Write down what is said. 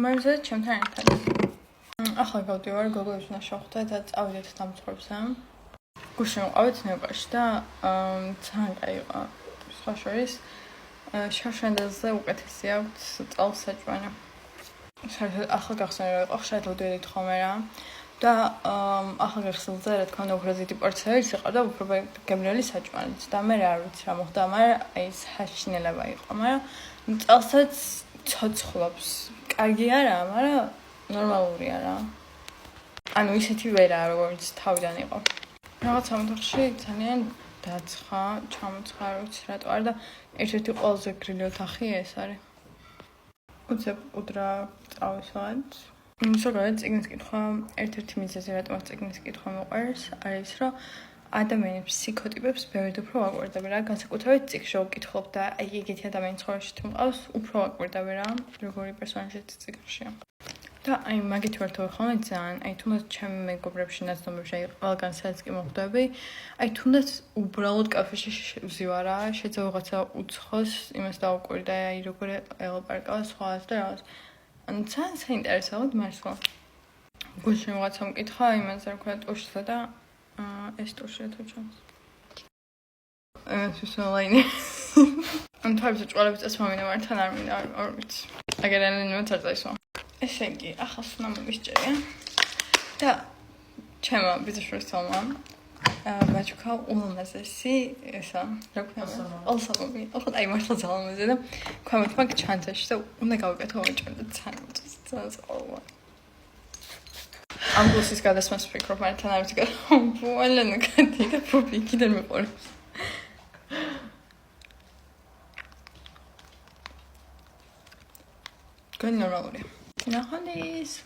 მარზე ჩემთან ერთად. ახლა გავდივარ გოგოების ნაშხთა და წავიდეთ დამცხრობზე. გუშინ ვიყავით ნეპალში და ძალიან კაი იყო. სხვა შორის შარშანდაზე უკეთესი აქვს წალსაჭმელი. საერთოდ ახლა გახსენე რომ იყო ხშირად ვიდოდით ხოლმე რა. და ახლა გახსენდა რა თქმა უნდა უფრო დიდი პორციებიც იყო და უფრო გემრიელი საჭმელიც და მე არ ვიცი რა მოხდა, მაგრამ აი ეს ჰაშინელება იყო, მაგრამ წალსაც ცოცხლობს. კარგი არა, მაგრამ ნორმალურია რა. ანუ ისეთი ვერაა, როგორც თავიდან იყო. რაღაც ამოთხში ძალიან დაცხა, ჩამოცხა, რა ვიცი რატო არა და ერთ-ერთი ყველაზე გრილი ოთახი ეს არის. უცებ უდრა წავისვათ. ზოგადად წიგნის კითხვა ერთ-ერთი მიზეზი რატომაც წიგნის კითხვა მოყვარს არის რომ ადამიანებს ფსიქოტიპებს ბევრად უფრო ვაკვირდები რა განსაკუთრებით წიგნში ვკითხულობ და აი ეგეთი ადამიანი ცხოვრებაში თუ მყავს უფრო ვაკვირდები რა როგორი პერსონაჟიც წიგნშია და აი მაგით ვარ თქო ხოლმე ძალიან აი თუნდაც ჩემი მეგობრებში ნაცნობებში აი ყველგან სადაც კი მოხვდები აი თუნდაც უბრალოდ კაფეში ვზივარ რა შეიძლება რაღაცა უცხოს იმას დავაკვირდა აი როგორ ელაპარაკა სხვას და რაღაც ანუ ძალიან საინტერესოა მართლა. გუშინ რაღაცა მკითხა იმაზე რა ქვია ტუშსა და ეს ტუშია თუ ჩანს. ეს ონლაინი. ამ თავის ჭყალებს წასვამინა მართან არ მინდა არ ვიცი. აგერ ელენემაც არ წაისვა. ესე იგი ახალს უნდა მოვისჭერე. და ჩემო ბიზნესშორისმა მაჩქა ულამაზესი ესა რა ქვია ალსამობი ახლა აი მართლა ძალამაზე და ქვემოთ მაგ ჩანთაში და უნდა გავიკეთო ვაჭრე და ძალიან წყობა ამბულსის გადასმას ვფიქრობ მართან არ ვიცი ბუალენა კანტი და ფუფი კიდე მეყოლებს გონი ნორმალურია ნახონდის